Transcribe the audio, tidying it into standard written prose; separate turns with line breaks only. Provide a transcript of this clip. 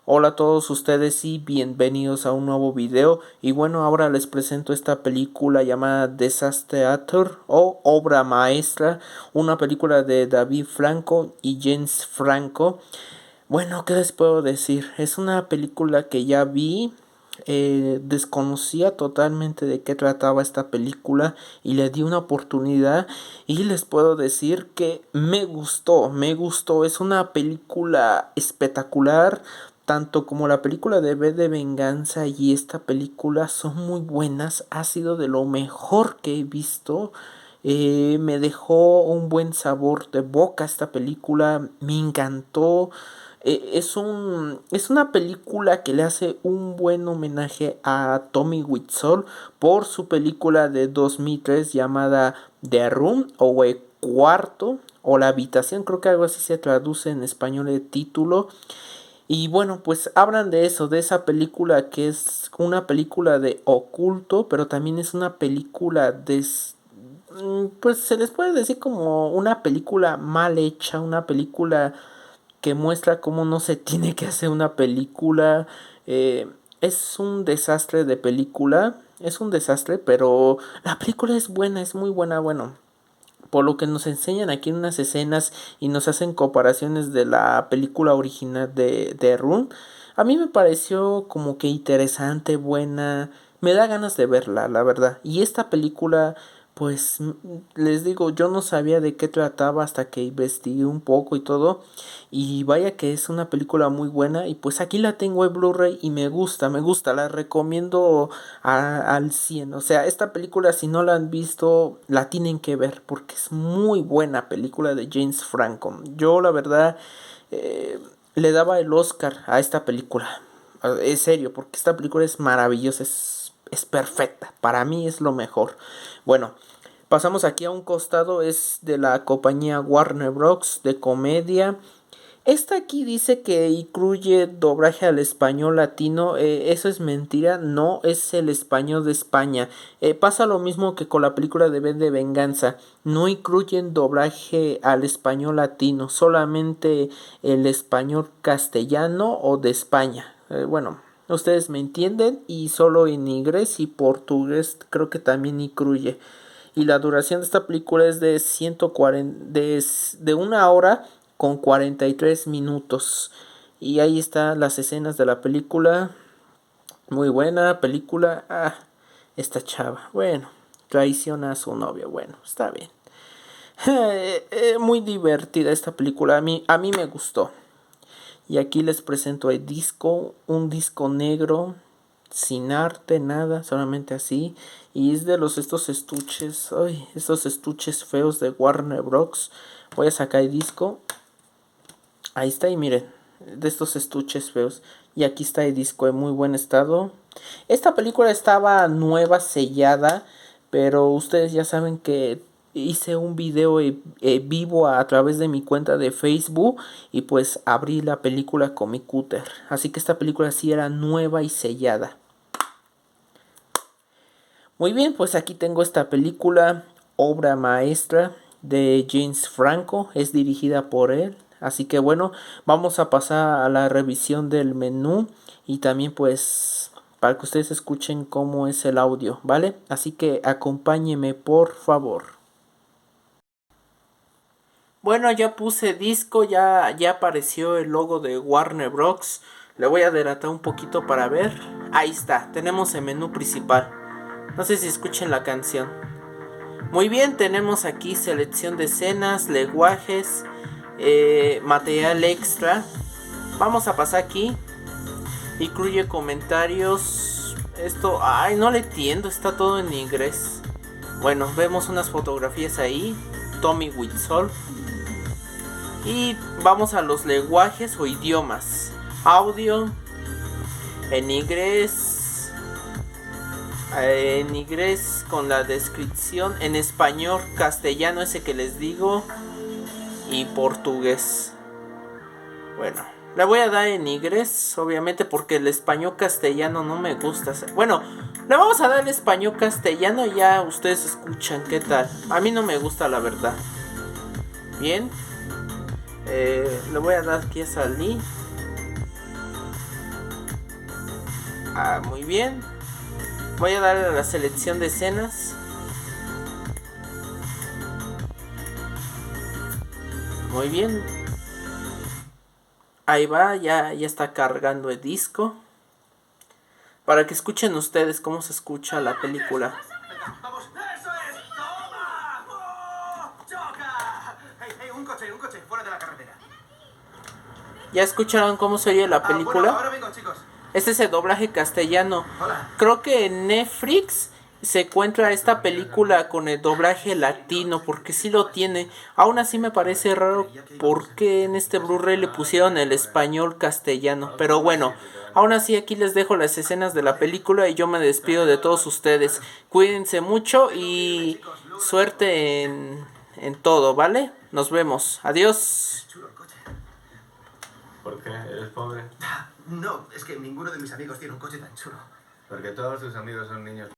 Hola a todos ustedes y bienvenidos a un nuevo video. Y bueno, ahora les presento esta película llamada Desaster o Obra Maestra, una película de David Franco y James Franco. Bueno, ¿qué les puedo decir? Es una película que ya vi. Desconocía totalmente de qué trataba esta película y le di una oportunidad y les puedo decir que me gustó, es una película espectacular, tanto como la película de V de Venganza y esta película son muy buenas, ha sido de lo mejor que he visto. Me dejó un buen sabor de boca esta película, me encantó. Es una película que le hace un buen homenaje a Tommy Wiseau por su película de 2003 llamada The Room o El Cuarto o La Habitación, creo que algo así se traduce en español el título. Y bueno, pues hablan de eso, de esa película que es una película de oculto, pero también es una película pues se les puede decir como una película mal hecha, una película que muestra cómo no se tiene que hacer una película. Es un desastre de película, es un desastre, pero la película es buena, es muy buena, bueno. Por lo que nos enseñan aquí en unas escenas y nos hacen comparaciones de la película original de Rune. A mí me pareció como que interesante, buena. Me da ganas de verla, la verdad. Y esta película, pues les digo, yo no sabía de qué trataba hasta que investigué un poco y todo. Y vaya que es una película muy buena. Y pues aquí la tengo en Blu-ray y me gusta, la recomiendo al 100. O sea, esta película si no la han visto, la tienen que ver porque es muy buena película de James Franco. Yo la verdad eh, le daba el Oscar a esta película. Es serio, porque esta película es maravillosa, es perfecta. Para mí es lo mejor. Bueno, pasamos aquí a un costado, es de la compañía Warner Bros. De comedia. Esta aquí dice que incluye doblaje al español latino. Eso es mentira, no es el español de España. Pasa lo mismo que con la película de V de Venganza. No incluyen doblaje al español latino, solamente el español castellano o de España. Bueno, ustedes me entienden y solo en inglés y portugués creo que también incluye. Y la duración de esta película es de 140, de una hora con 43 minutos. Y ahí están las escenas de la película. Muy buena película. Esta chava. Bueno, traiciona a su novio. Bueno, está bien. Muy divertida esta película. A mí me gustó. Y aquí les presento el disco. Un disco negro. Sin arte, nada. Solamente así. Y es de estos estuches. Ay, estos estuches feos de Warner Bros. Voy a sacar el disco. Ahí está, y miren, de estos estuches feos. Y aquí está el disco en muy buen estado. Esta película estaba nueva, sellada, pero ustedes ya saben que hice un video vivo a través de mi cuenta de Facebook y pues abrí la película con mi cúter. Así que esta película sí era nueva y sellada. Muy bien, pues aquí tengo esta película, obra maestra de James Franco, es dirigida por él. Así que bueno, vamos a pasar a la revisión del menú y también pues para que ustedes escuchen cómo es el audio, ¿vale? Así que acompáñeme por favor. Bueno, ya puse disco, ya apareció el logo de Warner Bros. Le voy a adelantar un poquito para ver. Ahí está, tenemos el menú principal. No sé si escuchen la canción. Muy bien, tenemos aquí selección de escenas, lenguajes, material extra. Vamos a pasar aquí. Incluye comentarios. Esto, ay, no le entiendo, está todo en inglés. Bueno, vemos unas fotografías ahí. Tommy Wiseau. Y vamos a los lenguajes o idiomas. Audio en inglés. En inglés con la descripción. En español, castellano, ese que les digo. Y portugués. Bueno, le voy a dar en inglés, obviamente, porque el español castellano no me gusta. Bueno, le vamos a dar el español castellano y ya ustedes escuchan qué tal. A mí no me gusta, la verdad. Bien. Le voy a dar aquí a salir. Muy bien. Voy a darle a la selección de escenas. Muy bien. Ahí va, ya está cargando el disco. Para que escuchen ustedes cómo se escucha la película.
Vamos, eso es. ¡Toma! ¡Oh! ¡Choca! Hey, un coche, fuera de la carretera.
¿Ya escucharon cómo se oye la película?
Bueno, ahora vengo, chicos.
Este es el doblaje castellano.
Hola.
Creo que en Netflix se encuentra esta película con el doblaje latino, porque sí lo tiene. Aún así me parece raro porque en este Blu-ray le pusieron el español castellano. Pero bueno, aún así aquí les dejo las escenas de la película y yo me despido de todos ustedes. Cuídense mucho y suerte en todo, ¿vale? Nos vemos. Adiós.
Chulo el coche.
¿Por qué? ¿Eres pobre?
No, es que ninguno de mis amigos tiene un coche tan chulo.
Porque todos tus amigos son niños.